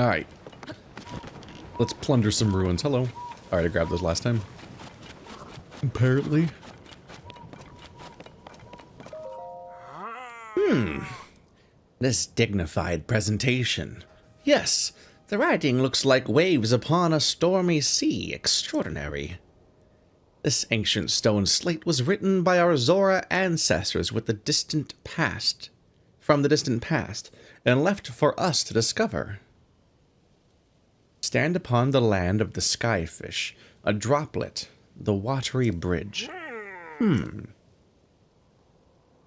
Alright. Let's plunder some ruins. Hello. Alright, I grabbed those last time. Apparently. This dignified presentation. Yes, the writing looks like waves upon a stormy sea. Extraordinary. This ancient stone slate was written by our Zora ancestors with the distant past, from the distant past, and left for us to discover. Stand upon the land of the skyfish, a droplet, the watery bridge.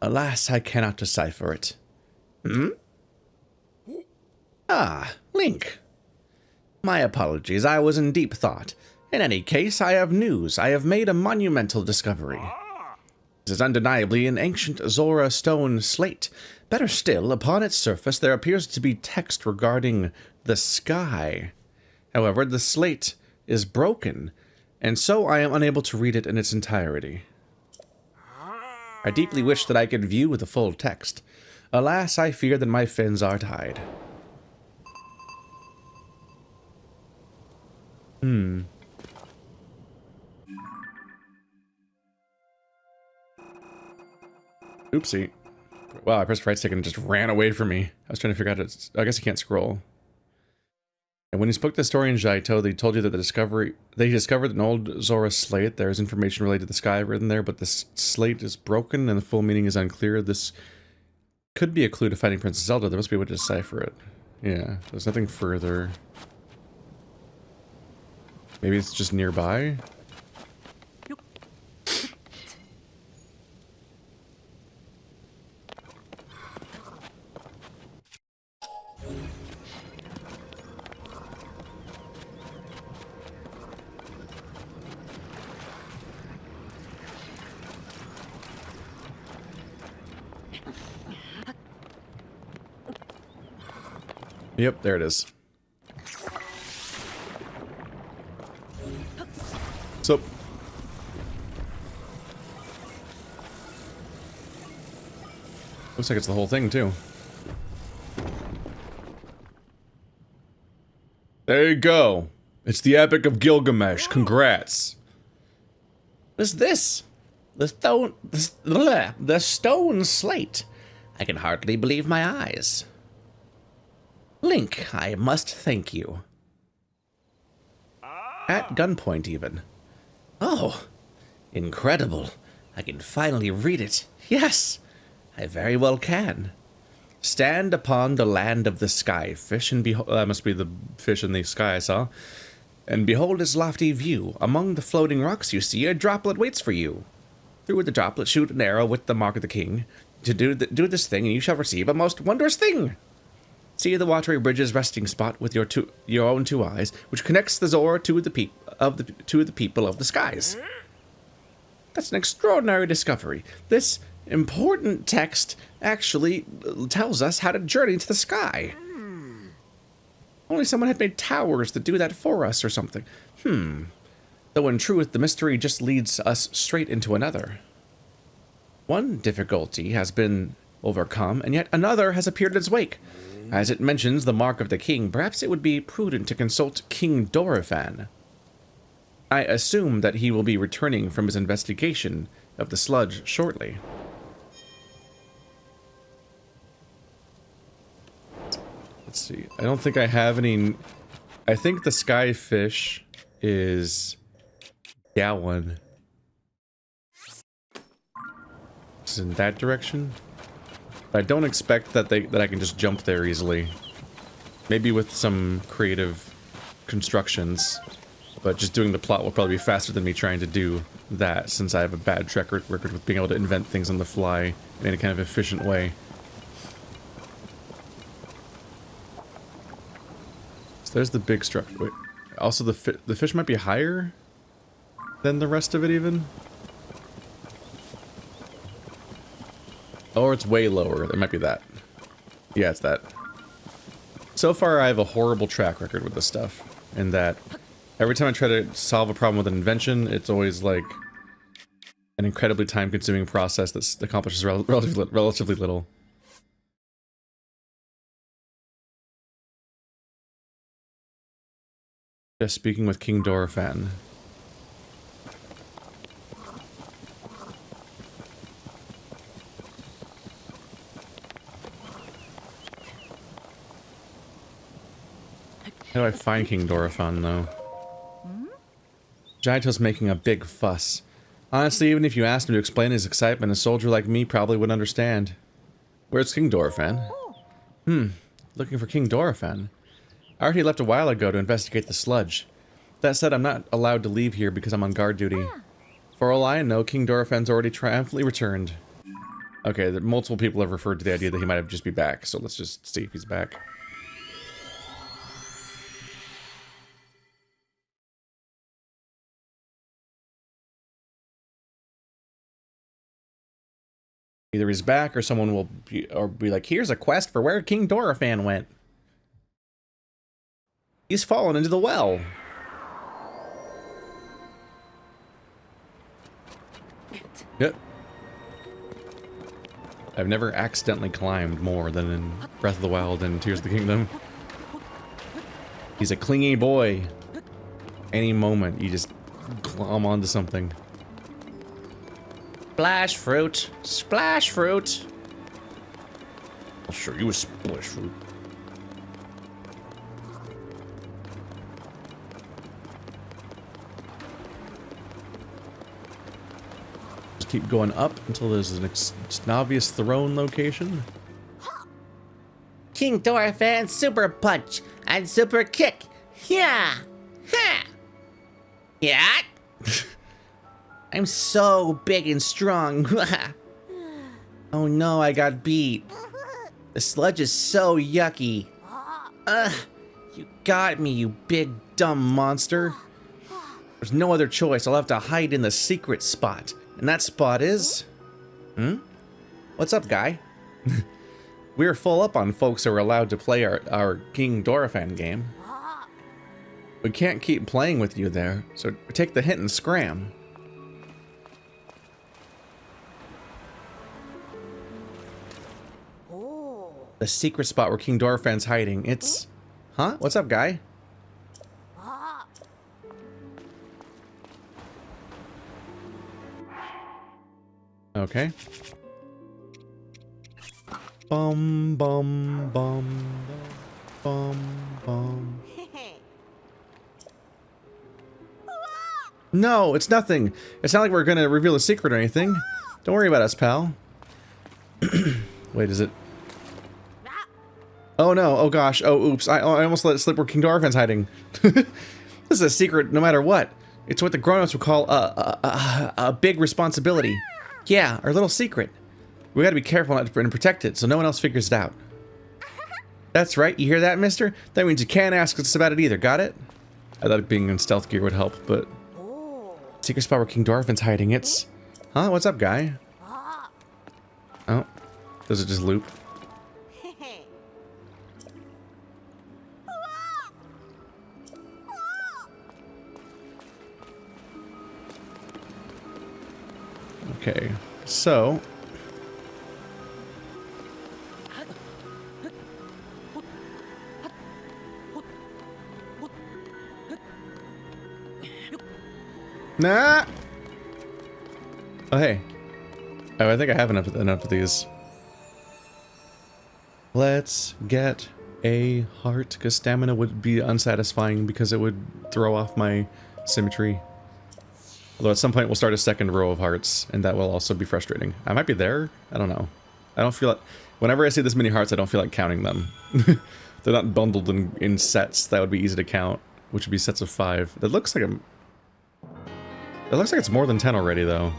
Alas, I cannot decipher it. Ah, Link. My apologies, I was in deep thought. In any case, I have news. I have made a monumental discovery. This is undeniably an ancient Zora stone slate. Better still, upon its surface there appears to be text regarding the sky. However, the slate is broken, and so I am unable to read it in its entirety. I deeply wish that I could view the full text. Alas, I fear that my fins are tied. Oopsie. Wow, I pressed right stick and it just ran away from me. I was trying to figure out I guess you can't scroll. And when you spoke to the historian Jaito, they told you that they discovered an old Zora slate. There is information related to the sky written there, but this slate is broken and the full meaning is unclear. This could be a clue to finding Princess Zelda. There must be a way to decipher it. Yeah, there's nothing further. Maybe it's just nearby? Yep, there it is. So, looks like it's the whole thing too. There you go. It's the Epic of Gilgamesh. Congrats. What is this? The stone slate. I can hardly believe my eyes. Link, I must thank you. At gunpoint, even. Oh, incredible. I can finally read it. Yes, I very well can. Stand upon the land of the skyfish, and behold, that must be the fish in the sky I saw, and behold his lofty view. Among the floating rocks you see, a droplet waits for you. Through the droplet shoot an arrow with the mark of the king. To do this thing, and you shall receive a most wondrous thing. See the watery bridge's resting spot with your own two eyes, which connects the Zora to the people of the skies. That's an extraordinary discovery. This important text actually tells us how to journey to the sky. Only someone had made towers to do that for us or something. Though in truth, the mystery just leads us straight into another. One difficulty has been overcome, and yet another has appeared in its wake. As it mentions the mark of the king, perhaps it would be prudent to consult King Doran. I assume that he will be returning from his investigation of the sludge shortly. Let's see. I don't think I have any... I think the skyfish is... Gowan. It's in that direction. I don't expect that I can just jump there easily. Maybe with some creative constructions, but just doing the plot will probably be faster than me trying to do that, since I have a bad track record with being able to invent things on the fly in any kind of efficient way. So there's the big structure. Wait, also the fish might be higher than the rest of it even? Or it's way lower. It might be that. Yeah, it's that. So far, I have a horrible track record with this stuff. In that, every time I try to solve a problem with an invention, it's always like an incredibly time-consuming process that accomplishes relatively little. Just speaking with King Dorephan. How do I find King Dorephan, though? Jaito's making a big fuss. Honestly, even if you asked him to explain his excitement, a soldier like me probably wouldn't understand. Where's King Dorephan? Looking for King Dorephan. I already left a while ago to investigate the sludge. That said, I'm not allowed to leave here because I'm on guard duty. For all I know, King Dorephan's already triumphantly returned. Okay, multiple people have referred to the idea that he might have just be back, so let's just see if he's back. Either he's back or someone will be like, here's a quest for where King Dorephan went. He's fallen into the well. Yep. I've never accidentally climbed more than in Breath of the Wild and Tears of the Kingdom. He's a clingy boy. Any moment, you just glom onto something. Splash fruit. Splash fruit. I'll show you a splash fruit. Just keep going up until there's an obvious throne location. King Dorephan super punch and super kick. Yeah. Ha. Yeah. I'm so big and strong. Oh no, I got beat. The sludge is so yucky. You got me, you big dumb monster. There's no other choice. I'll have to hide in the secret spot. And that spot is... What's up, guy? We're full up on folks who are allowed to play our King Dorephan game. We can't keep playing with you there, so take the hint and scram. The secret spot where King Dorephan's hiding. It's... Huh? What's up, guy? Okay. Bum, bum, bum, bum, bum. No, it's nothing. It's not like we're gonna reveal a secret or anything. Don't worry about us, pal. Wait, is it... Oh no, oh gosh, oh oops, I almost let it slip where King Dorephan's hiding. This is a secret no matter what. It's what the grown-ups would call a big responsibility. Yeah, our little secret. We gotta be careful not to protect it so no one else figures it out. That's right, you hear that, mister? That means you can't ask us about it either, got it? I thought being in stealth gear would help, but... Secret spot where King Dorephan's hiding, it's... Huh, what's up, guy? Oh, does it just loop? Okay, so... Nah! Oh, hey. Oh, I think I have enough of these. Let's get a heart, because stamina would be unsatisfying because it would throw off my symmetry. Although at some point we'll start a second row of hearts, and that will also be frustrating. I might be there? I don't know. I don't feel like... Whenever I see this many hearts, I don't feel like counting them. They're not bundled in sets that would be easy to count, which would be sets of 5. That looks like a... It looks like it's more than 10 already, though.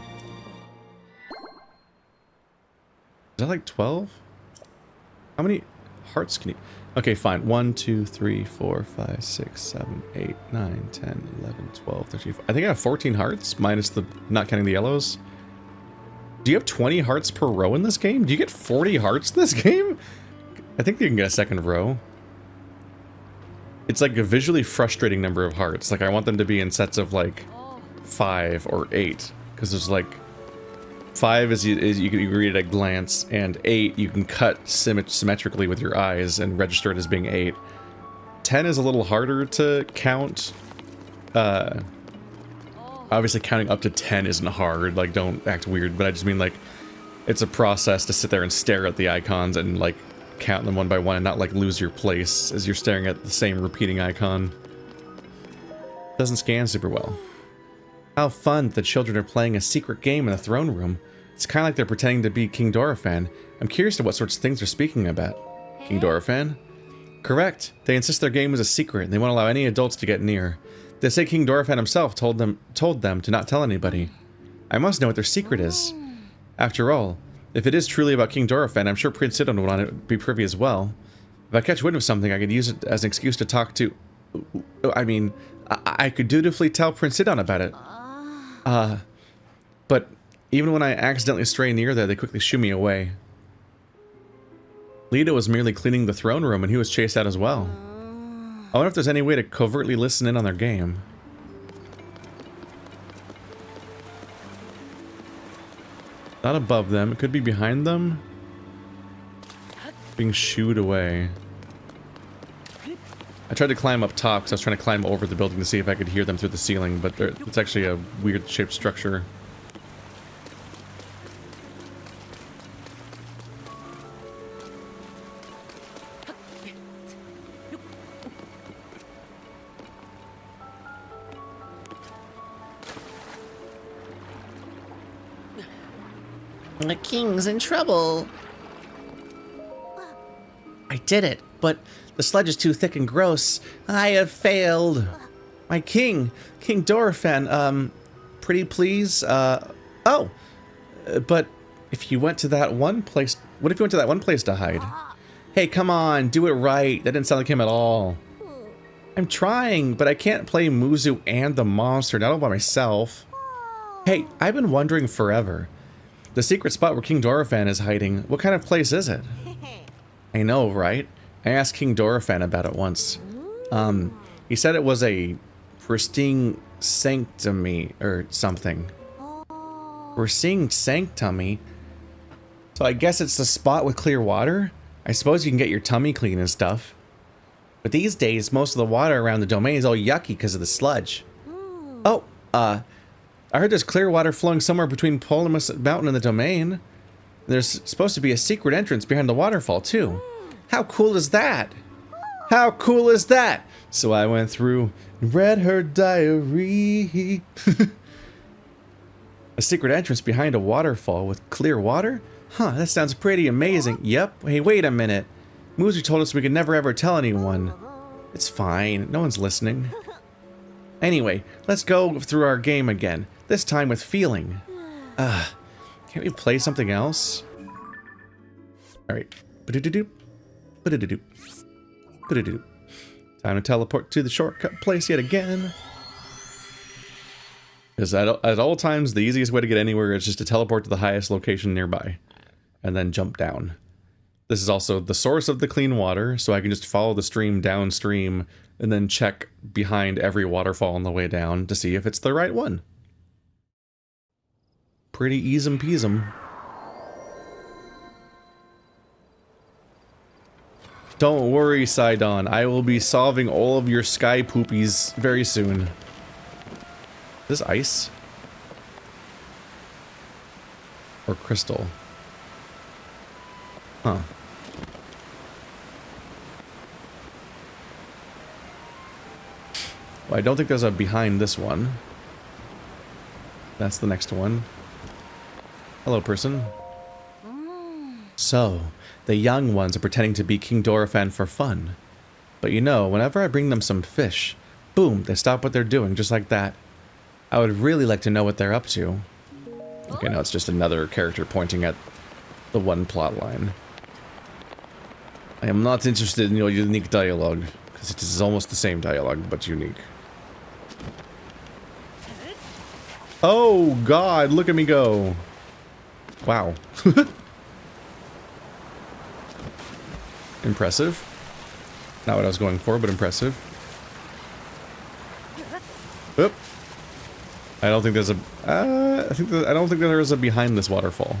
Is that like 12? How many hearts can you... Okay, fine. 1, 2, 3, 4, 5, 6, 7, 8, 9, 10, 11, 12, 13... I think I have 14 hearts, minus the... not counting the yellows. Do you have 20 hearts per row in this game? Do you get 40 hearts in this game? I think you can get a second row. It's like a visually frustrating number of hearts. Like, I want them to be in sets of, like... 5 or 8, because there's like 5 is you can read at a glance, and 8 you can cut symmetrically with your eyes and register it as being 8. 10 is a little harder to count obviously counting up to 10 isn't hard, like, don't act weird, but I just mean, like, it's a process to sit there and stare at the icons and, like, count them one by one and not, like, lose your place as you're staring at the same repeating icon. Doesn't scan super well. How fun the children are playing a secret game in the throne room. It's kind of like they're pretending to be King Dorephan. I'm curious to what sorts of things they're speaking about. King Dorephan? Correct. They insist their game is a secret and they won't allow any adults to get near. They say King Dorephan himself told them to not tell anybody. I must know what their secret is. After all, if it is truly about King Dorephan, I'm sure Prince Sidon would want to be privy as well. If I catch wind of something, I could use it as an excuse to talk to... I mean, I could dutifully tell Prince Sidon about it. But even when I accidentally stray near there, they quickly shoo me away. Lita was merely cleaning the throne room and he was chased out as well. I wonder if there's any way to covertly listen in on their game. Not above them. It could be behind them. Being shooed away. I tried to climb up top because I was trying to climb over the building to see if I could hear them through the ceiling, but it's actually a weird shaped structure. The king's in trouble. I did it, but the sludge is too thick and gross. I have failed. My king, King Dorephan, pretty please, but if you went to that one place, what if you went to that one place to hide? Hey, come on, do it right. That didn't sound like him at all. I'm trying, but I can't play Muzu and the monster, not all by myself. Hey, I've been wondering forever. The secret spot where King Dorephan is hiding, what kind of place is it? I know, right? I asked King Dorephan about it once. He said it was a pristine sanctuary or something. Pristine sanctuary? So I guess it's the spot with clear water? I suppose you can get your tummy clean and stuff. But these days, most of the water around the domain is all yucky because of the sludge. Oh, I heard there's clear water flowing somewhere between Polimus Mountain and the domain. There's supposed to be a secret entrance behind the waterfall, too. How cool is that? How cool is that? So I went through and read her diary. A secret entrance behind a waterfall with clear water? Huh, that sounds pretty amazing. Yep. Hey, wait a minute. Muzu told us we could never ever tell anyone. It's fine. No one's listening. Anyway, let's go through our game again. This time with feeling. Can't we play something else? Alright. Time to teleport to the shortcut place yet again. Because at all times, the easiest way to get anywhere is just to teleport to the highest location nearby. And then jump down. This is also the source of the clean water, so I can just follow the stream downstream and then check behind every waterfall on the way down to see if it's the right one. Pretty easy peasy. Don't worry, Sidon. I will be solving all of your sky poopies very soon. Is this ice? Or crystal? Huh. Well, I don't think there's a behind this one. That's the next one. Hello, person. So, the young ones are pretending to be King Dorephan for fun. But you know, whenever I bring them some fish, boom, they stop what they're doing, just like that. I would really like to know what they're up to. Okay, now it's just another character pointing at the one plot line. I am not interested in your unique dialogue, because it is almost the same dialogue, but unique. Oh god, look at me go. Wow. Impressive. Not what I was going for, but impressive. Oop. I don't think there's a... I don't think there is a behind this waterfall.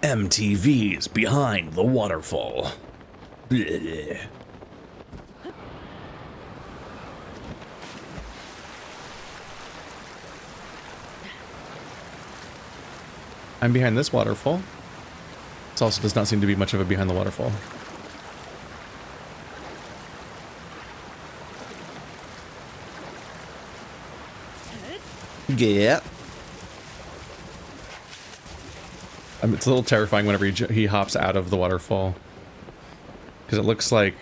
MTV's behind the waterfall. Blech. I'm behind this waterfall. It also does not seem to be much of a behind the waterfall. Yeah. It's a little terrifying whenever he hops out of the waterfall. Because it looks like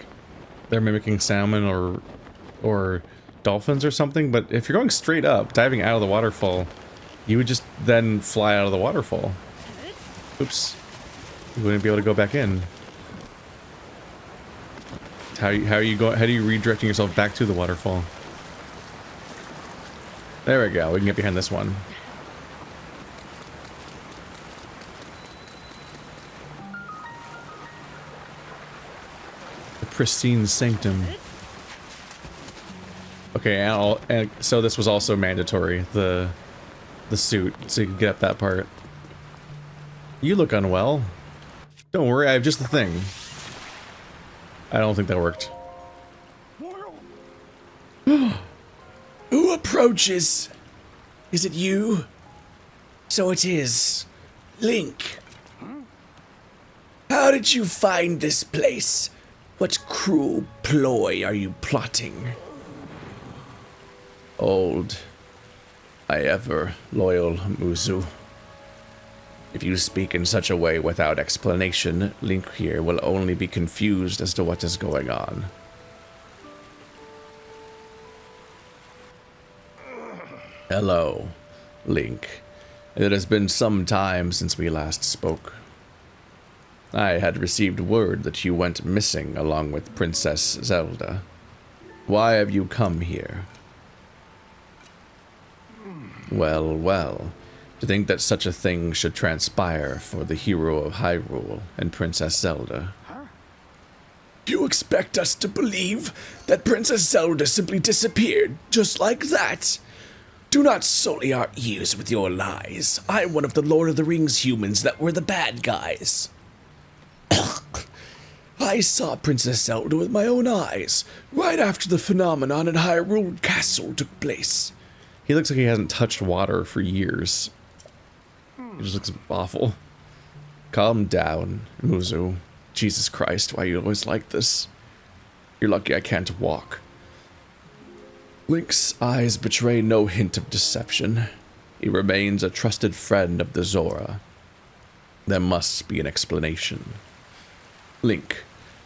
they're mimicking salmon or dolphins or something. But if you're going straight up, diving out of the waterfall, you would just then fly out of the waterfall. Oops. You wouldn't be able to go back in. How are you redirecting yourself back to the waterfall? There we go. We can get behind this one. The pristine sanctum. Okay, and so this was also mandatory, the suit, so you can get up that part. You look unwell. Don't worry, I have just the thing. I don't think that worked. Who approaches? Is it you? So it is. Link. How did you find this place? What cruel ploy are you plotting? Old, I ever loyal Muzu. If you speak in such a way without explanation, Link here will only be confused as to what is going on. Hello, Link. It has been some time since we last spoke. I had received word that you went missing along with Princess Zelda. Why have you come here? Well, well. To think that such a thing should transpire for the hero of Hyrule and Princess Zelda. You expect us to believe that Princess Zelda simply disappeared just like that? Do not sully our ears with your lies. I'm one of the Lord of the Rings humans that were the bad guys. I saw Princess Zelda with my own eyes, right after the phenomenon in Hyrule Castle took place. He looks like he hasn't touched water for years. He just looks awful. Calm down, Muzu. Jesus Christ, why are you always like this? You're lucky I can't walk. Link's eyes betray no hint of deception. He remains a trusted friend of the Zora. There must be an explanation. Link,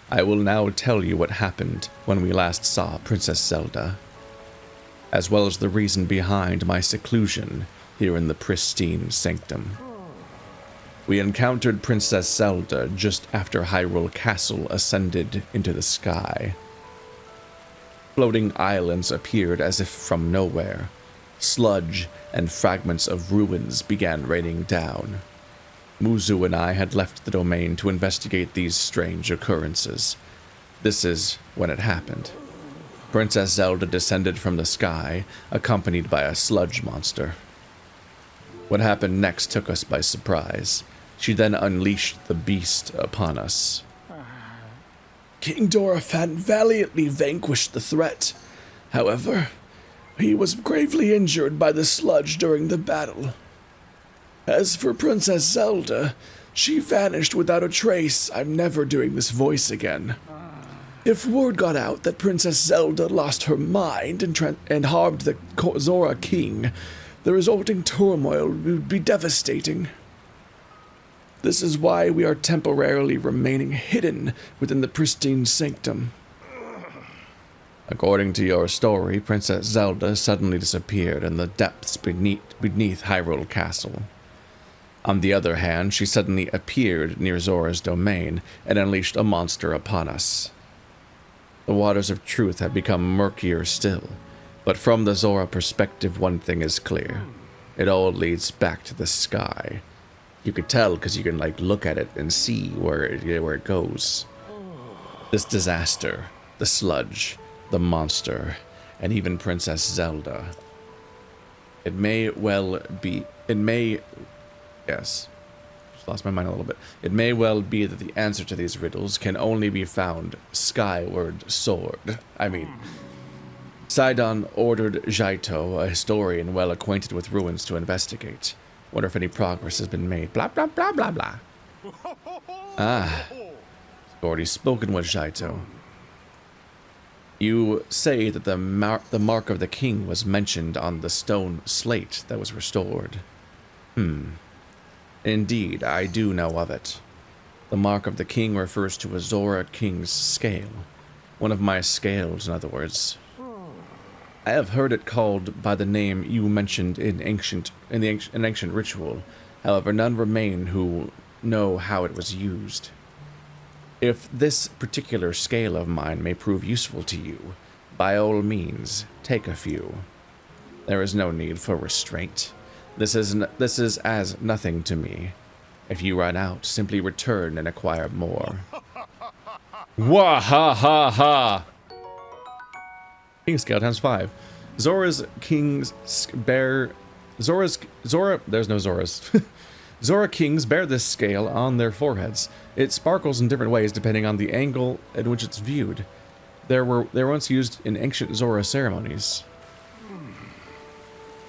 I will now tell you what happened when we last saw Princess Zelda, as well as the reason behind my seclusion here in the pristine sanctum. We encountered Princess Zelda just after Hyrule Castle ascended into the sky. Floating islands appeared as if from nowhere. Sludge and fragments of ruins began raining down. Muzu and I had left the domain to investigate these strange occurrences. This is when it happened. Princess Zelda descended from the sky, accompanied by a sludge monster. What happened next took us by surprise. She then unleashed the beast upon us. King Doraphan valiantly vanquished the threat. However, he was gravely injured by the sludge during the battle. As for Princess Zelda, she vanished without a trace. I'm never doing this voice again. If word got out that Princess Zelda lost her mind and harmed the Zora King, the resulting turmoil would be devastating. This is why we are temporarily remaining hidden within the pristine sanctum. According to your story, Princess Zelda suddenly disappeared in the depths beneath Hyrule Castle. On the other hand, she suddenly appeared near Zora's domain and unleashed a monster upon us. The waters of truth have become murkier still, but from the Zora perspective, one thing is clear. It all leads back to the sky. You could tell because you can, look at it and see where it goes. This disaster, the sludge, the monster, and even Princess Zelda. Yes. Just lost my mind a little bit. It may well be that the answer to these riddles can only be found skyward sword. Sidon ordered Jaito, a historian well acquainted with ruins, to investigate. Wonder if any progress has been made. Blah, blah, blah, blah, blah. Ah. Already spoken with Jaito. You say that the mark of the king was mentioned on the stone slate that was restored. Indeed, I do know of it. The mark of the king refers to a Zora king's scale. One of my scales, in other words. I have heard it called by the name you mentioned in ancient ritual. However, none remain who know how it was used. If this particular scale of mine may prove useful to you, by all means, take a few. There is no need for restraint. This is as nothing to me. If you run out, simply return and acquire more. Wah ha ha ha! King scale times 5. Zora's kings bear... There's no Zoras. Zora kings bear this scale on their foreheads. It sparkles in different ways depending on the angle at which it's viewed. They were once used in ancient Zora ceremonies.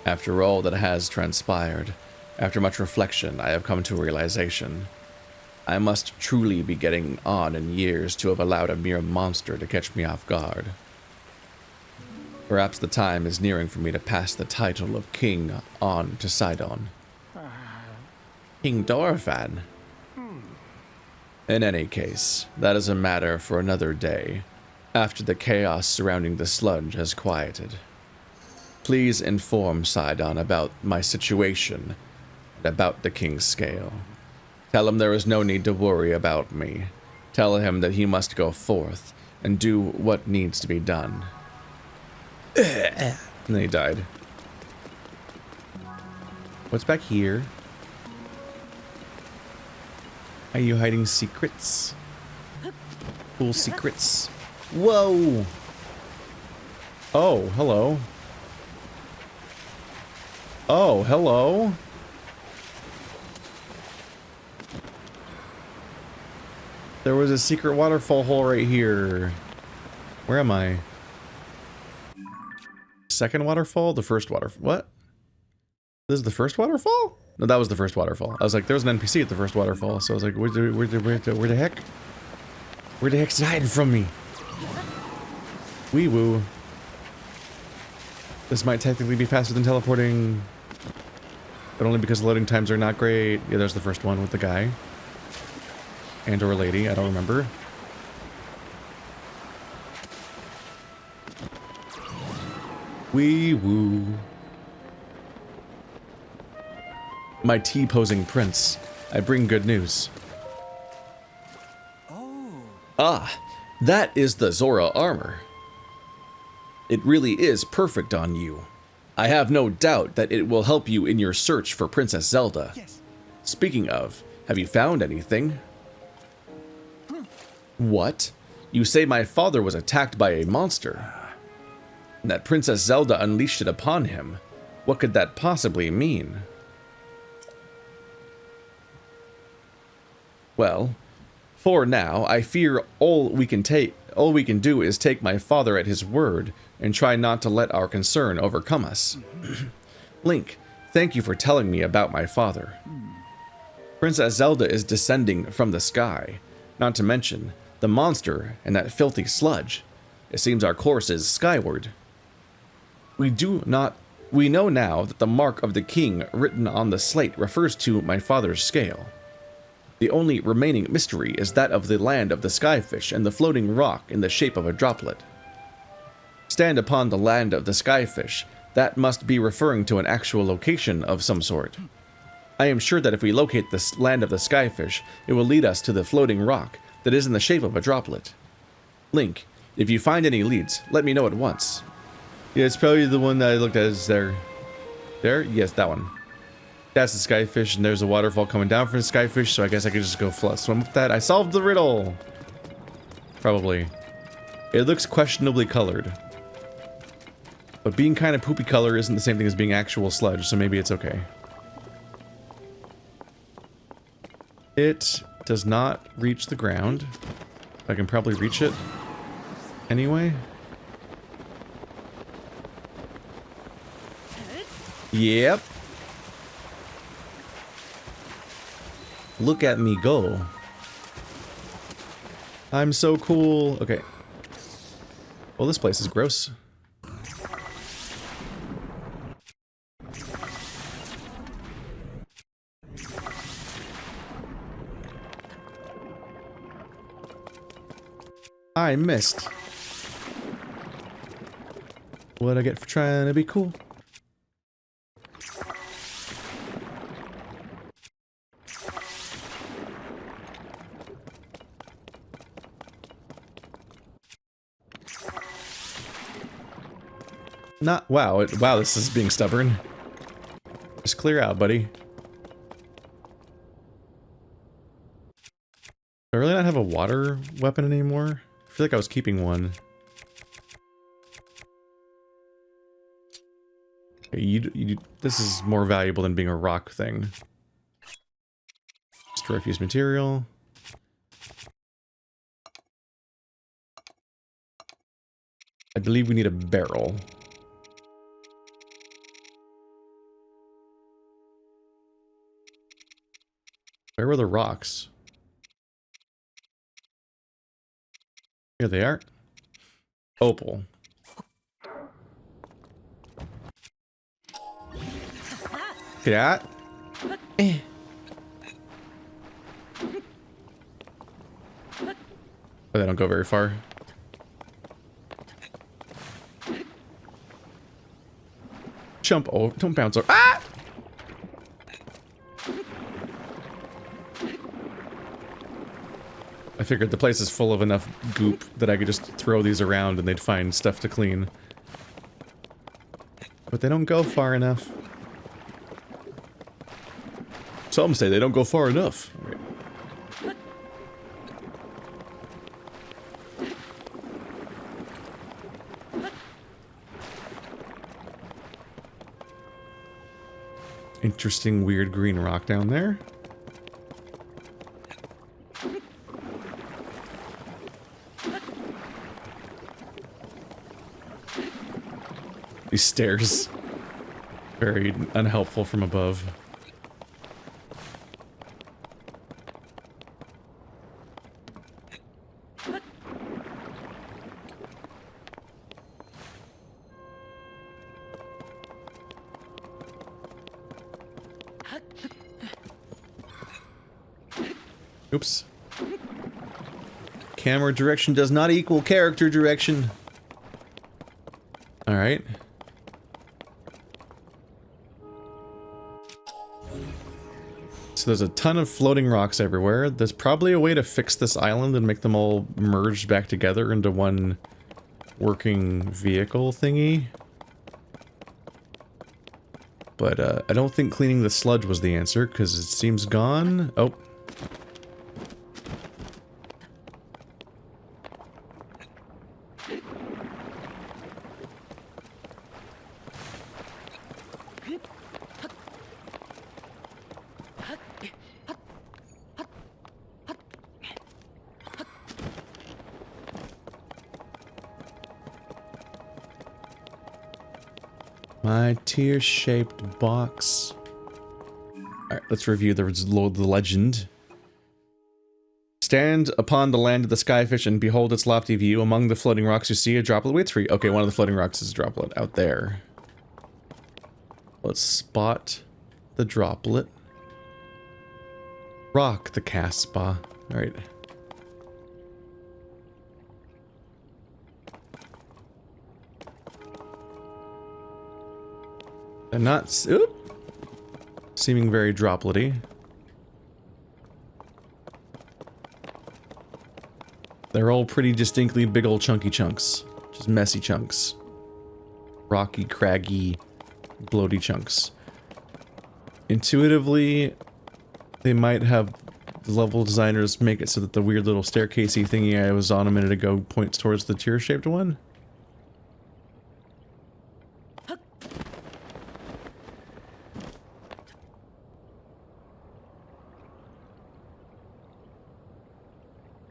After all that has transpired, after much reflection, I have come to a realization. I must truly be getting on in years to have allowed a mere monster to catch me off guard. Perhaps the time is nearing for me to pass the title of king on to Sidon. King Doran. In any case, that is a matter for another day, after the chaos surrounding the sludge has quieted. Please inform Sidon about my situation and about the king's scale. Tell him there is no need to worry about me. Tell him that he must go forth and do what needs to be done. And then he died. What's back here? Are you hiding secrets? Cool secrets. Whoa! Oh, hello. Oh, hello. There was a secret waterfall hole right here. Where am I? Second waterfall? The first waterfall? What? This is the first waterfall? No, that was the first waterfall. I was like, there was an NPC at the first waterfall, so I was like, where the heck? Where the heck's it hiding from me? Wee woo. This might technically be faster than teleporting, but only because the loading times are not great. Yeah, there's the first one with the guy. And or a lady, I don't remember. Wee woo. My T-posing prince. I bring good news. Oh. Ah, that is the Zora armor. It really is perfect on you. I have no doubt that it will help you in your search for Princess Zelda. Yes. Speaking of, have you found anything? What? You say my father was attacked by a monster? And that Princess Zelda unleashed it upon him. What could that possibly mean? Well, for now, I fear all we can do is take my father at his word and try not to let our concern overcome us. Link, thank you for telling me about my father. Princess Zelda is descending from the sky, not to mention the monster and that filthy sludge. It seems our course is skyward. We know now that the mark of the king written on the slate refers to my father's scale. The only remaining mystery is that of the land of the skyfish and the floating rock in the shape of a droplet. Stand upon the land of the skyfish. That must be referring to an actual location of some sort. I am sure that if we locate the land of the skyfish, it will lead us to the floating rock that is in the shape of a droplet. Link, if you find any leads, let me know at once. Yeah, it's probably the one that I looked at is there. There? Yes, that one. That's the skyfish, and there's a waterfall coming down from the skyfish, so I guess I could just go swim with that. I solved the riddle! Probably. It looks questionably colored. But being kind of poopy color isn't the same thing as being actual sludge, so maybe it's okay. It does not reach the ground. I can probably reach it anyway. Yep. Look at me go. I'm so cool. Okay. Well, this place is gross. I missed. What'd I get for trying to be cool? Not wow. Wow, this is being stubborn. Just clear out, buddy. Do I really not have a water weapon anymore? I feel like I was keeping one. Okay, this is more valuable than being a rock thing. Destroy fused material. I believe we need a barrel. Where were the rocks? Here they are. Opal. Get out. Eh. Oh, they don't go very far. Jump over. Don't bounce over. Ah! I figured the place is full of enough goop that I could just throw these around and they'd find stuff to clean. But they don't go far enough. Some say they don't go far enough. Okay. Interesting, weird green rock down there. These stairs. Very unhelpful from above. Oops. Camera direction does not equal character direction. Alright. So there's a ton of floating rocks everywhere. There's probably a way to fix this island and make them all merged back together into one working vehicle thingy. But I don't think cleaning the sludge was the answer, because it seems gone. Oh. My tear-shaped box. Alright, let's review the legend. Stand upon the land of the skyfish and behold its lofty view. Among the floating rocks you see a droplet waits for you. Okay, one of the floating rocks is a droplet out there. Let's spot the droplet. Rock the cast spa. Alright. They're not seeming very droplety. They're all pretty distinctly big old chunky chunks. Just messy chunks. Rocky, craggy, bloaty chunks. Intuitively, they might have the level designers make it so that the weird little staircasey thingy I was on a minute ago points towards the tear-shaped one.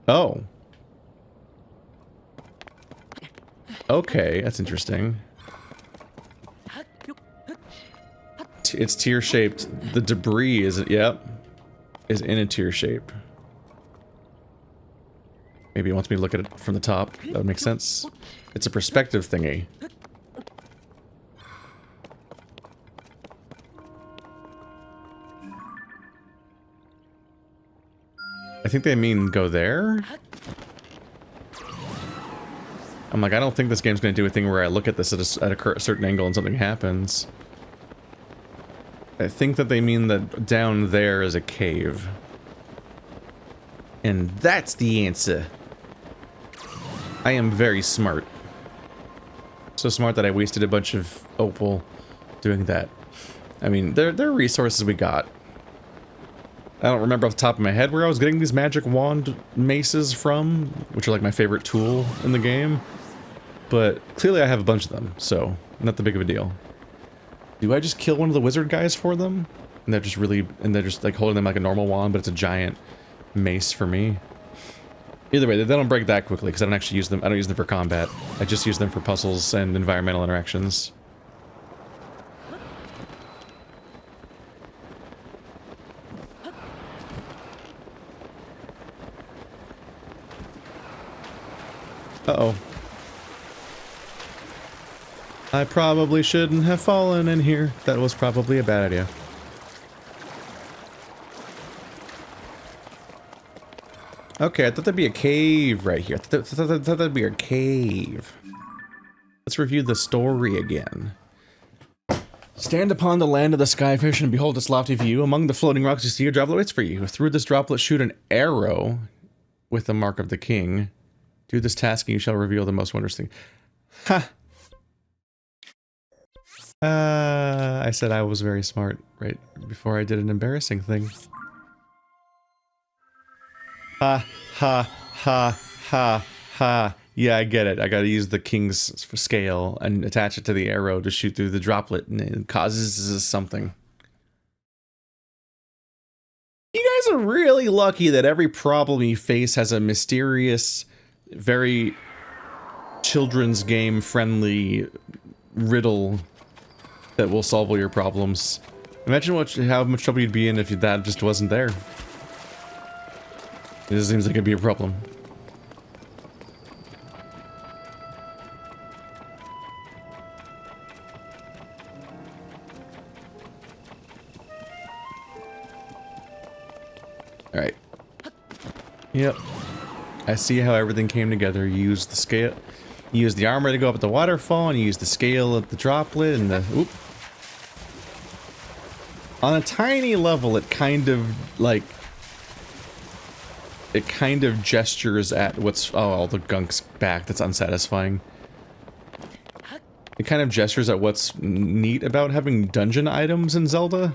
Oh. Okay, that's interesting. It's tear-shaped. The debris is it? Yep. is in a tier shape. Maybe it wants me to look at it from the top. That would make sense. It's a perspective thingy. I think they mean go there? I'm like, I don't think this game's going to do a thing where I look at this at a certain angle and something happens. I think that they mean that down there is a cave. And that's the answer. I am very smart. So smart that I wasted a bunch of opal doing that. I mean, they're resources we got. I don't remember off the top of my head where I was getting these magic wand maces from, which are like my favorite tool in the game. But clearly I have a bunch of them, so not that big of a deal. Do I just kill one of the wizard guys for them? And they're just like holding them like a normal wand, but it's a giant mace for me. Either way, they don't break that quickly because I don't actually use them. I don't use them for combat. I just use them for puzzles and environmental interactions. Uh-oh. I probably shouldn't have fallen in here. That was probably a bad idea. Okay, I thought there'd be a cave right here. I thought there'd be a cave. Let's review the story again. Stand upon the land of the skyfish and behold its lofty view. Among the floating rocks you see a droplet waits for you. Through this droplet shoot an arrow with the mark of the king. Do this task and you shall reveal the most wondrous thing. Ha! I said I was very smart right before I did an embarrassing thing. Ha, ha, ha, ha, ha. Yeah, I get it. I gotta use the king's scale and attach it to the arrow to shoot through the droplet, and it causes something. You guys are really lucky that every problem you face has a mysterious, very children's game friendly riddle that will solve all your problems. Imagine how much trouble you'd be in if that just wasn't there. This seems like it'd be a problem. Alright. Yep. I see how everything came together. You use the scale. You use the armor to go up at the waterfall, and you use the scale at the droplet, and the... Oop. On a tiny level, it kind of, like... It kind of gestures at what's... Oh, all the gunk's back. That's unsatisfying. It kind of gestures at what's neat about having dungeon items in Zelda.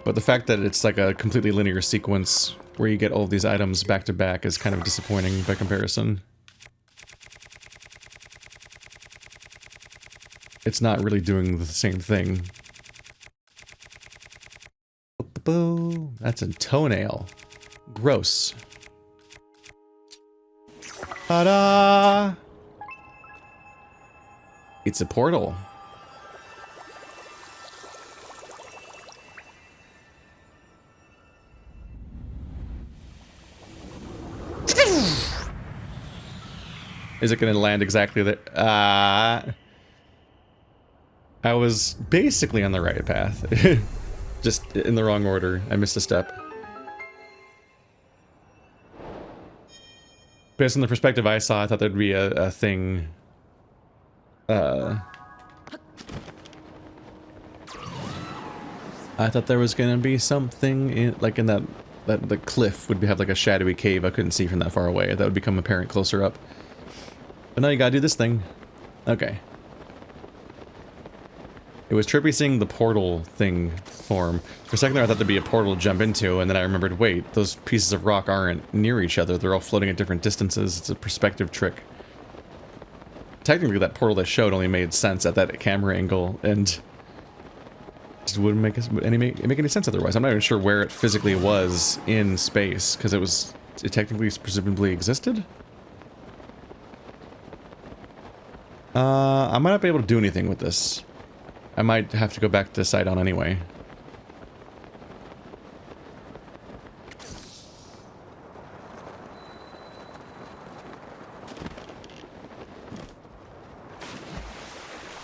But the fact that it's like a completely linear sequence where you get all of these items back to back is kind of disappointing by comparison. It's not really doing the same thing. That's a toenail. Gross. Ta-da! It's a portal. Is it going to land exactly there? I was basically on the right path. Just in the wrong order. I missed a step. Based on the perspective I saw, I thought there'd be a thing. I thought there was gonna be something in, like in that the cliff would have like a shadowy cave I couldn't see from that far away. That would become apparent closer up. But now you gotta do this thing. Okay. It was trippy seeing the portal thing form. For a second there I thought there'd be a portal to jump into, and then I remembered, wait, those pieces of rock aren't near each other. They're all floating at different distances. It's a perspective trick. Technically that portal they showed only made sense at that camera angle, and just wouldn't make any sense otherwise. I'm not even sure where it physically was in space, because it technically presumably existed? I might not be able to do anything with this. I might have to go back to Sidon anyway.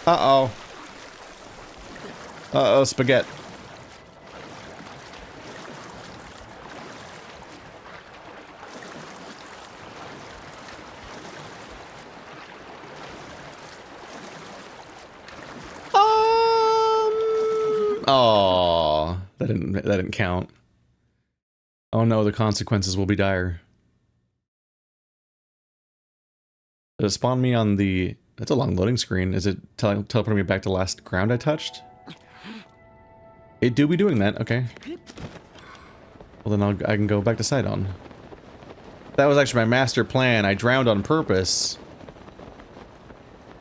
Uh-oh. Uh-oh, spaghetti. Oh, that didn't count. Oh no, the consequences will be dire. Did it spawn me on the... That's a long loading screen. Is it teleporting me back to last ground I touched? It do be doing that, okay. Well then I can go back to Sidon. That was actually my master plan. I drowned on purpose.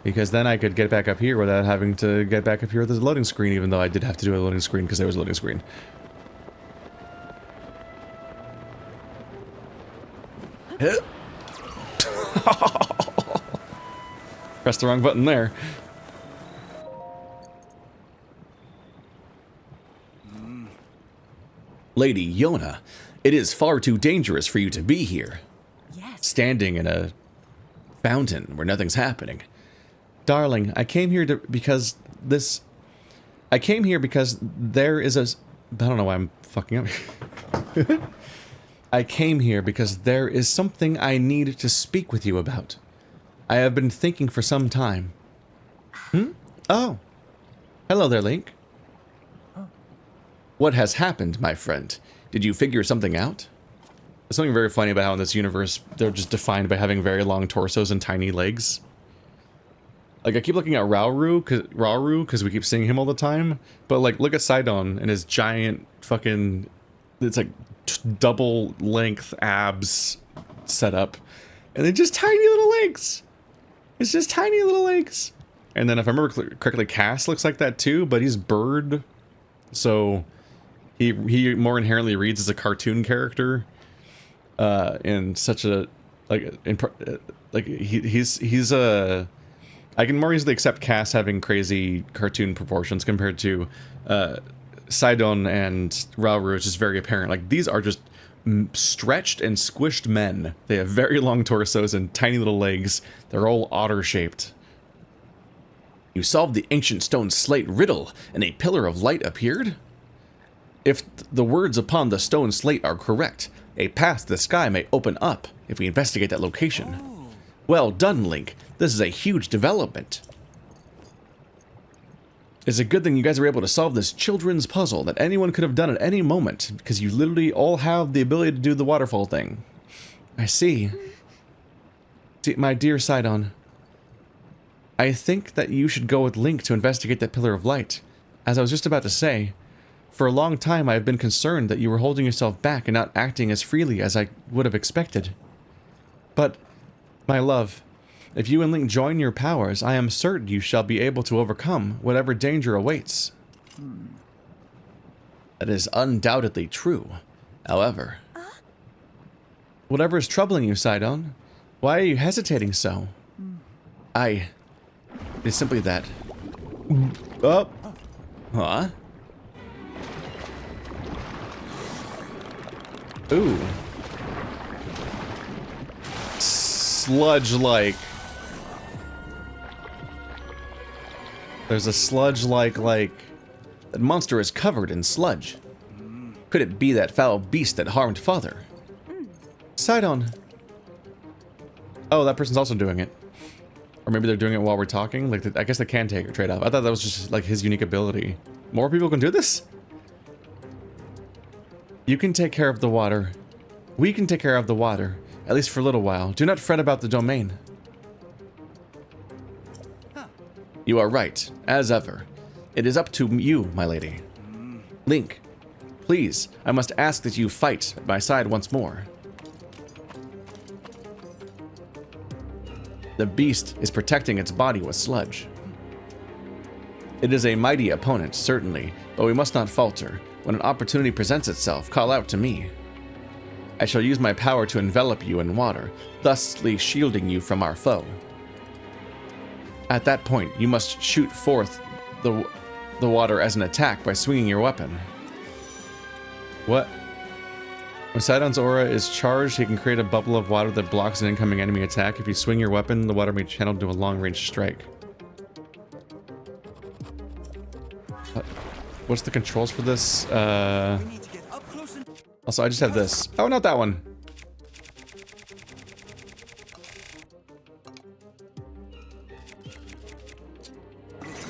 Because then I could get back up here without having to get back up here with the loading screen, even though I did have to do a loading screen because there was a loading screen. Pressed the wrong button there. Lady Yona, it is far too dangerous for you to be here. Yes. Standing in a fountain where nothing's happening. Darling, I came here because there is a... I don't know why I'm fucking up. I came here because there is something I need to speak with you about. I have been thinking for some time. Oh. Hello there, Link. What has happened, my friend? Did you figure something out? There's something very funny about how in this universe, they're just defined by having very long torsos and tiny legs. Like, I keep looking at Rauru, because we keep seeing him all the time. But, like, look at Sidon and his giant fucking... It's like double length abs setup. And they're just tiny little legs. It's just tiny little legs. And then if I remember correctly, Cass looks like that too, but he's bird. So he more inherently reads as a cartoon character. In such a... he's a... I can more easily accept Cass having crazy cartoon proportions compared to Sidon and Rauru. It's just very apparent. Like, these are just stretched and squished men. They have very long torsos and tiny little legs. They're all otter-shaped. You solved the ancient stone slate riddle, and a pillar of light appeared? If the words upon the stone slate are correct, a path to the sky may open up if we investigate that location. Well done, Link. This is a huge development. It's a good thing you guys were able to solve this children's puzzle that anyone could have done at any moment, because you literally all have the ability to do the waterfall thing. I see. See, my dear Sidon, I think that you should go with Link to investigate that pillar of light. As I was just about to say, for a long time I have been concerned that you were holding yourself back and not acting as freely as I would have expected. But... my love, if you and Link join your powers, I am certain you shall be able to overcome whatever danger awaits. That is undoubtedly true. However, whatever is troubling you, Sidon, why are you hesitating so? It's simply that. Oh. Huh? Ooh. Sludge-like. There's a sludge-like, that monster is covered in sludge. Could it be that foul beast that harmed Father? Sidon. Oh, that person's also doing it. Or maybe they're doing it while we're talking. Like, I guess they can take a trade-off. I thought that was just, like, his unique ability. More people can do this? You can take care of the water. We can take care of the water. At least for a little while. Do not fret about the domain. You are right, as ever. It is up to you, my lady. Link, please, I must ask that you fight at my side once more. The beast is protecting its body with sludge. It is a mighty opponent, certainly, but we must not falter. When an opportunity presents itself, call out to me. I shall use my power to envelop you in water, thusly shielding you from our foe. At that point, you must shoot forth the water as an attack by swinging your weapon. What? When Sidon's aura is charged, he can create a bubble of water that blocks an incoming enemy attack. If you swing your weapon, the water may be channeled to a long-range strike. What's the controls for this? Also, I just have this. Oh, not that one.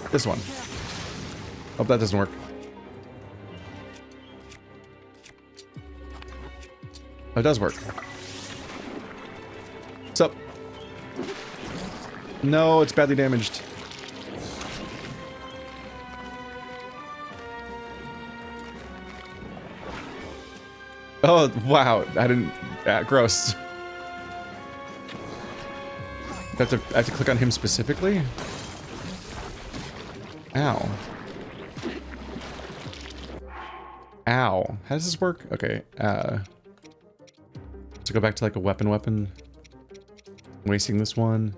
This one. Hope that doesn't work. Oh, it does work. What's up? No, it's badly damaged. Oh, wow. I didn't... gross. I have to click on him specifically? Ow. Ow. How does this work? Okay. To go back to like a weapon. I'm wasting this one.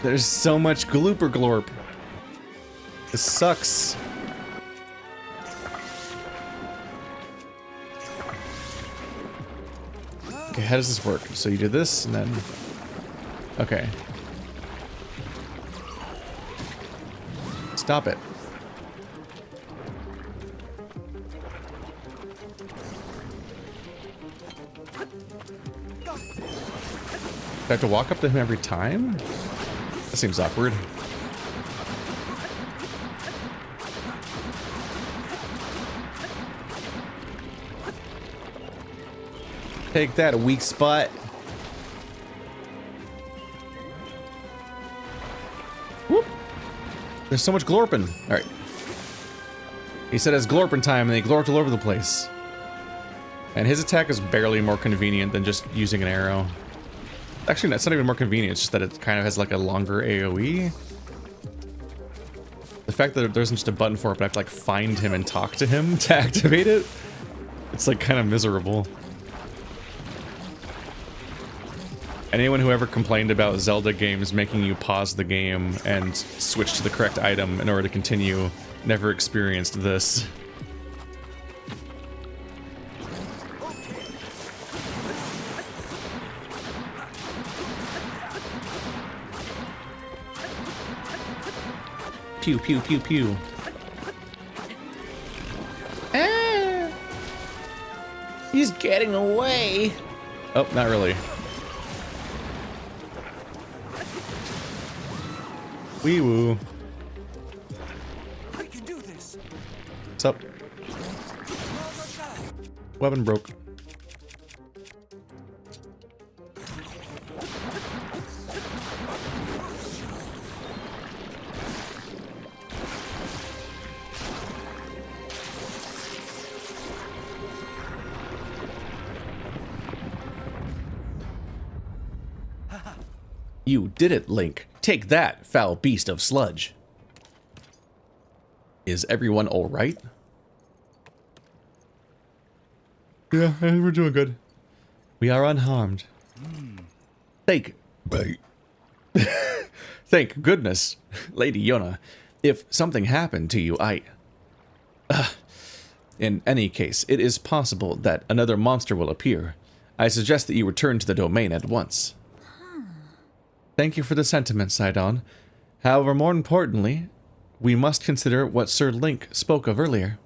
There's so much glooper glorp. This sucks. Okay, how does this work? So you do this and then... Okay. Stop it. Do I have to walk up to him every time? That seems awkward. Take that, a weak spot. Whoop. There's so much glorping. Alright. He said it's glorping time and they glorped all over the place. And his attack is barely more convenient than just using an arrow. Actually, that's not even more convenient, it's just that it kind of has like a longer AoE. The fact that there isn't just a button for it, but I have to like find him and talk to him to activate it, it's like kind of miserable. Anyone who ever complained about Zelda games making you pause the game and switch to the correct item in order to continue never experienced this. Pew, pew, pew, pew. Ah! He's getting away. Oh, not really. Wee woo. I can do this. What's up? Weapon broke. You did it, Link. Take that, foul beast of sludge. Is everyone alright? Yeah, we're doing good. We are unharmed. Thank goodness, Lady Yona. If something happened to you, in any case, it is possible that another monster will appear. I suggest that you return to the domain at once. Thank you for the sentiment, Sidon. However, more importantly, we must consider what Sir Link spoke of earlier.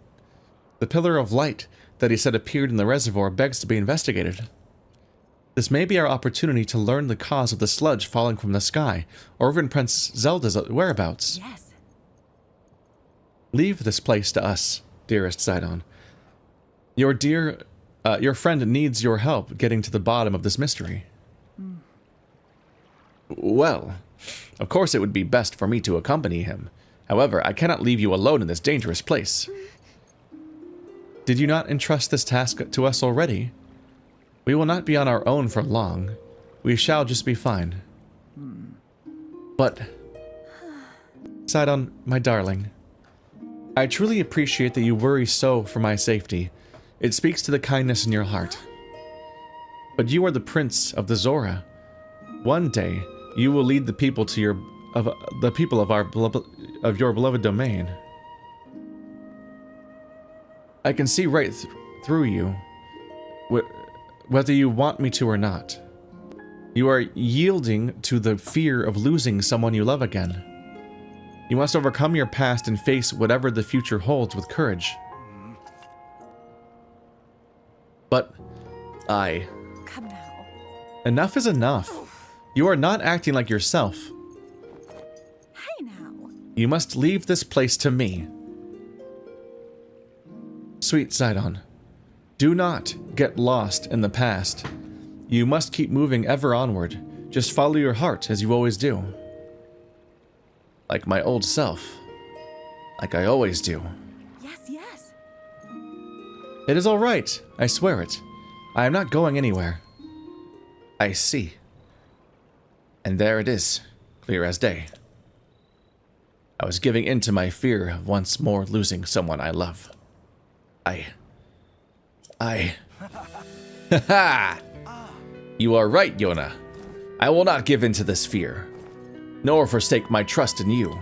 The pillar of light that he said appeared in the reservoir begs to be investigated. This may be our opportunity to learn the cause of the sludge falling from the sky, or even Prince Zelda's whereabouts. Yes. Leave this place to us, dearest Sidon. Your friend needs your help getting to the bottom of this mystery. Well, of course it would be best for me to accompany him. However, I cannot leave you alone in this dangerous place. Did you not entrust this task to us already? We will not be on our own for long. We shall just be fine. But, Sidon, my darling, I truly appreciate that you worry so for my safety. It speaks to the kindness in your heart. But you are the prince of the Zora. One day, You will lead the people to your of your beloved domain. I can see right through you, whether you want me to or not. You are yielding to the fear of losing someone you love again. You must overcome your past and face whatever the future holds with courage. But Come now. enough is enough. You are not acting like yourself. Hey now. You must leave this place to me. Sweet Sidon, do not get lost in the past. You must keep moving ever onward. Just follow your heart as you always do. Like my old self. Like I always do. Yes, yes. It is all right. I swear it. I am not going anywhere. I see. And there it is, clear as day. I was giving in to my fear of once more losing someone I love. Ha! You are right, Yona. I will not give in to this fear, nor forsake my trust in you.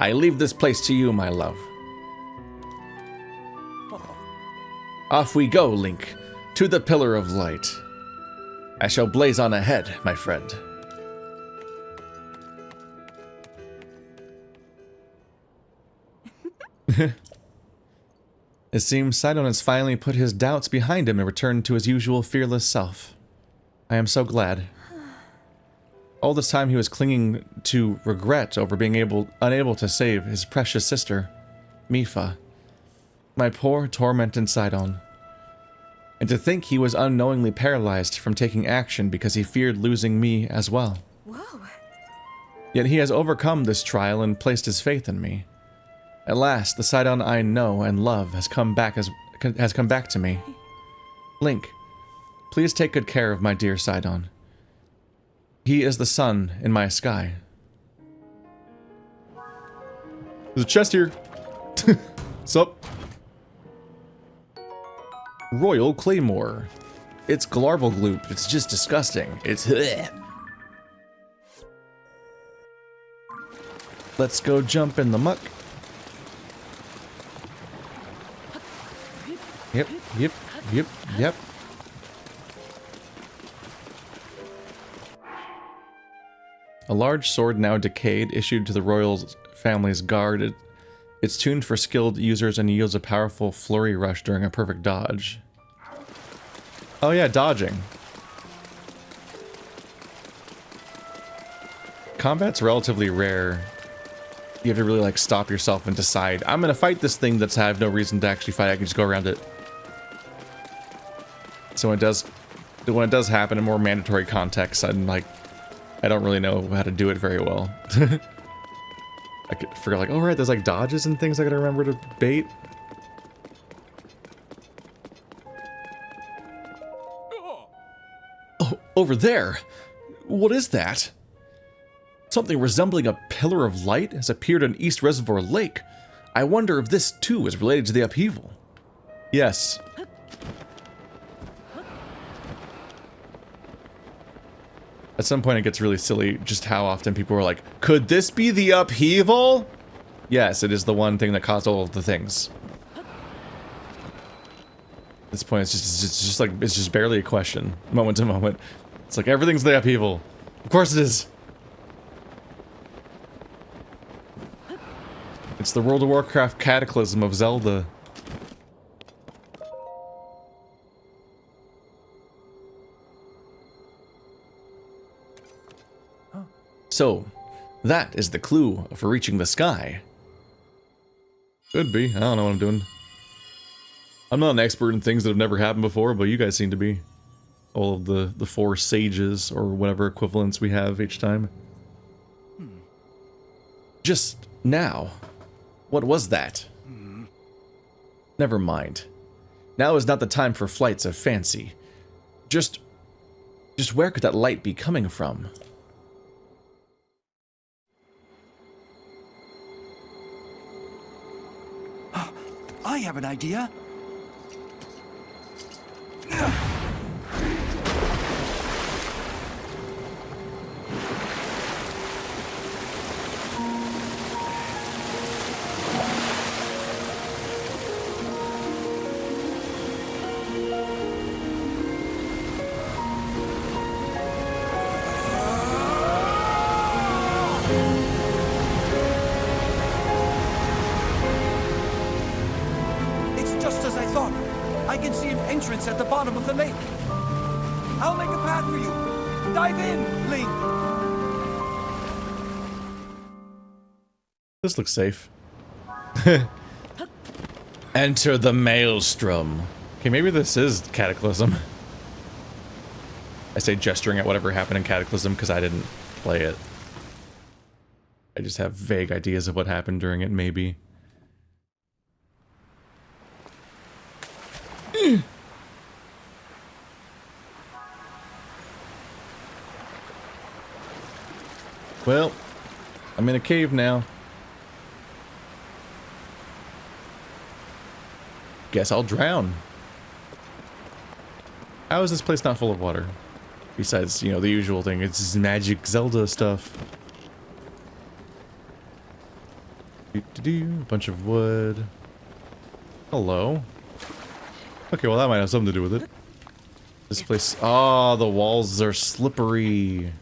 I leave this place to you, my love. Off we go, Link, to the Pillar of Light. I shall blaze on ahead, my friend. It seems Sidon has finally put his doubts behind him and returned to his usual fearless self. I am so glad. All this time he was clinging to regret over being unable to save his precious sister, Mipha. My poor, tormented Sidon. And to think he was unknowingly paralyzed from taking action because he feared losing me as well. Whoa. Yet he has overcome this trial and placed his faith in me. At last, the Sidon I know and love has come back to me. Link, please take good care of my dear Sidon. He is the sun in my sky. There's a chest here. Sup? Royal Claymore. It's Glarble Gloop. It's just disgusting. It's Let's go jump in the muck. Yep. A large sword, now decayed, issued to the royal family's guard. It's tuned for skilled users and yields a powerful flurry rush during a perfect dodge. Oh yeah, dodging. Combat's relatively rare. You have to really like stop yourself and decide, I'm gonna fight this thing that's I have no reason to actually fight, I can just go around it. So when it does happen in more mandatory contexts, I don't really know how to do it very well. I forgot, like, oh right, there's like dodges and things I gotta remember to bait. Oh, over there! What is that? Something resembling a pillar of light has appeared on East Reservoir Lake. I wonder if this too is related to the upheaval. Yes. At some point it gets really silly just how often people are like, could this be the upheaval? Yes, it is the one thing that caused all of the things. At this point it's just barely a question, moment to moment. It's like everything's the upheaval. Of course it is. It's the World of Warcraft cataclysm of Zelda. So, that is the clue for reaching the sky. Could be. I don't know what I'm doing. I'm not an expert in things that have never happened before, but you guys seem to be. All of the four sages, or whatever equivalents we have each time. Just now. What was that? Never mind. Now is not the time for flights of fancy. Just where could that light be coming from? I have an idea. I can see an entrance at the bottom of the lake. I'll make a path for you. Dive in, Link. This looks safe. Enter the maelstrom. Okay, maybe this is Cataclysm. I say gesturing at whatever happened in Cataclysm because I didn't play it. I just have vague ideas of what happened during it, maybe. Well, I'm in a cave now. Guess I'll drown. How is this place not full of water? Besides, you know, the usual thing. It's magic Zelda stuff. Bunch of wood. Hello. Okay, well that might have something to do with it. This place... Oh, the walls are slippery.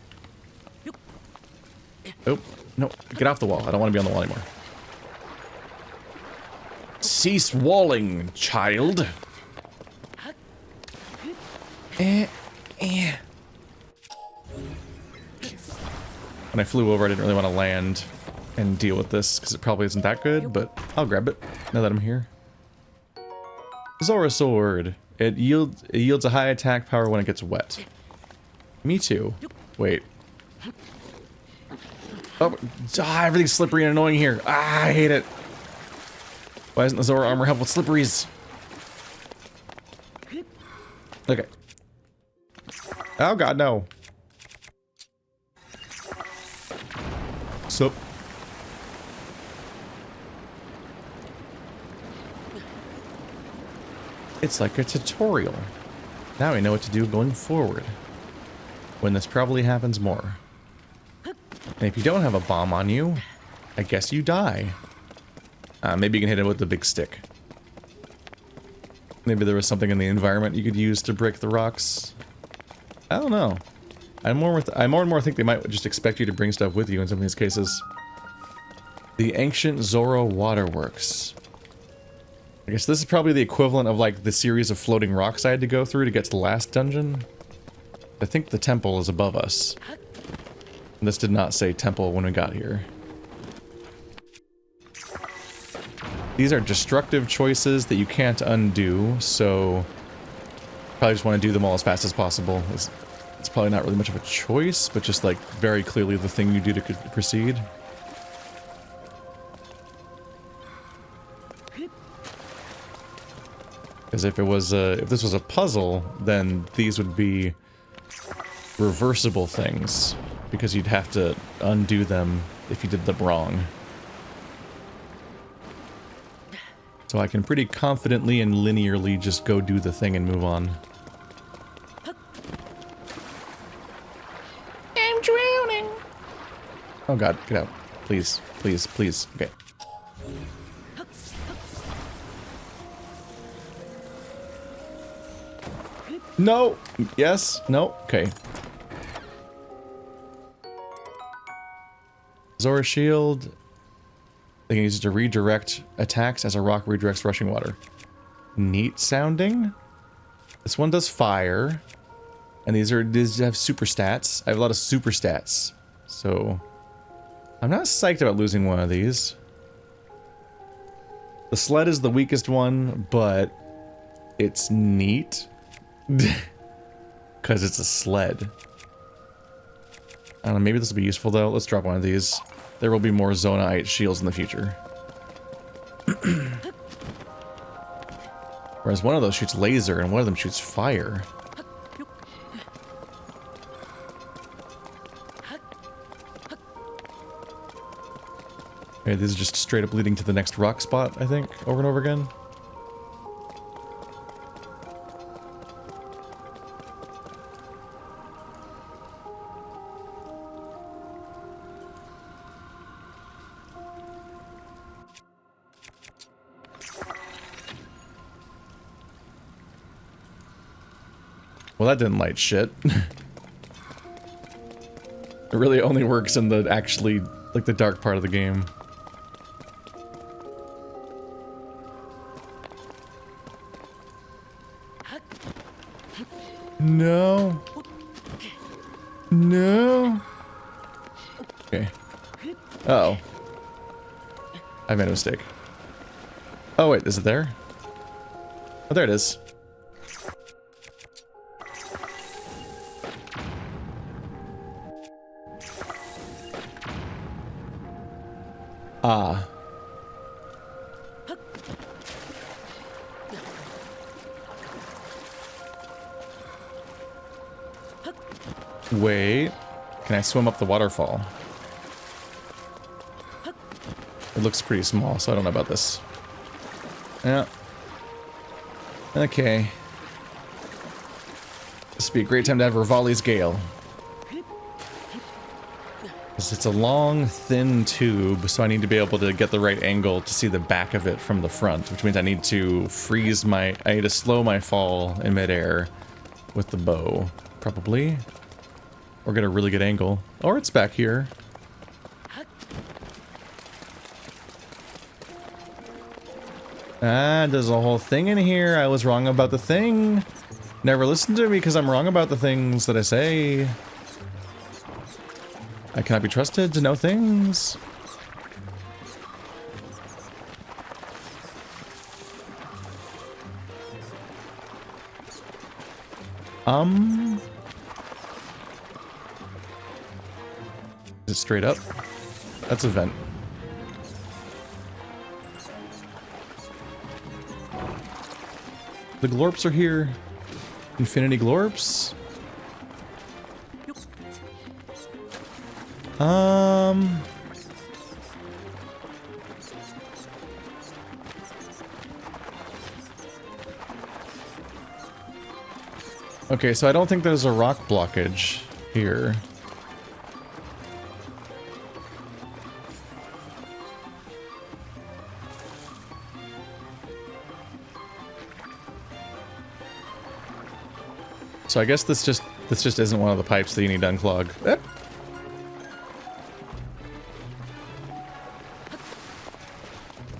Oh, no. Get off the wall. I don't want to be on the wall anymore. Cease walling, child. When I flew over, I didn't really want to land and deal with this, because it probably isn't that good, but I'll grab it now that I'm here. Zora Sword. It yields a high attack power when it gets wet. Me too. Wait. Oh, everything's slippery and annoying here. Ah, I hate it. Why doesn't the Zora armor help with slipperies? Okay. Oh god, no. So. It's like a tutorial. Now we know what to do going forward. When this probably happens more. And if you don't have a bomb on you, I guess you die. Maybe you can hit it with the big stick. Maybe there was something in the environment you could use to break the rocks. I don't know. I more and more think they might just expect you to bring stuff with you in some of these cases. The Ancient Zora Waterworks. I guess this is probably the equivalent of like the series of floating rocks I had to go through to get to the last dungeon. I think the temple is above us. And this did not say temple when we got here. These are destructive choices that you can't undo, so probably just want to do them all as fast as possible. It's probably not really much of a choice, but just like very clearly the thing you do to proceed. Because if this was a puzzle, then these would be reversible things, because you'd have to undo them if you did them wrong. So I can pretty confidently and linearly just go do the thing and move on. I'm drowning! Oh god, get out. Please, please, please. Okay. No! Yes? No? Okay. Zora Shield. They can use it to redirect attacks as a rock redirects rushing water. Neat sounding. This one does fire. And these have super stats. I have a lot of super stats. So I'm not psyched about losing one of these. The sled is the weakest one, but it's neat. Because it's a sled. I don't know, maybe this will be useful though. Let's drop one of these. There will be more Zonaite shields in the future. Whereas one of those shoots laser and one of them shoots fire. Okay, these are just straight up leading to the next rock spot, I think, over and over again. Well, that didn't light shit. It really only works in the actually, like, the dark part of the game. No. No. Okay. Uh-oh. I made a mistake. Oh, wait, is it there? Oh, there it is. Ah. Wait. Can I swim up the waterfall? It looks pretty small, so I don't know about this. Yeah. Okay. This would be a great time to have Rivali's Gale. It's a long, thin tube, so I need to be able to get the right angle to see the back of it from the front, which means I need to I need to slow my fall in midair with the bow, probably. Or get a really good angle. Or it's back here. Ah, there's a whole thing in here. I was wrong about the thing. Never listen to me because I'm wrong about the things that I say. I cannot be trusted to know things. Is it straight up? That's a vent. The glorps are here. Infinity glorps? Okay, so I don't think there's a rock blockage here. So I guess this just isn't one of the pipes that you need to unclog.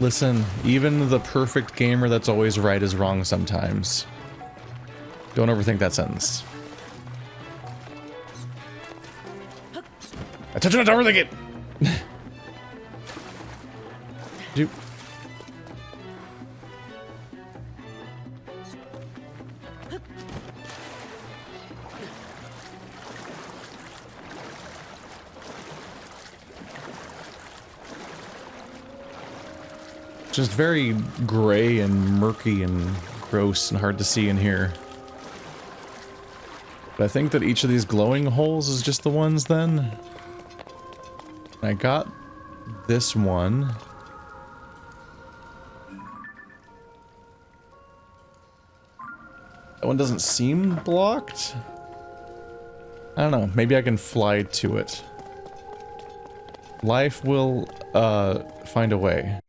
Listen, even the perfect gamer that's always right is wrong sometimes. Don't overthink that sentence. I told you not to overthink it! You... Just very gray and murky and gross and hard to see in here. But I think that each of these glowing holes is just the ones then. I got this one. That one doesn't seem blocked. I don't know, maybe I can fly to it. Life will, find a way.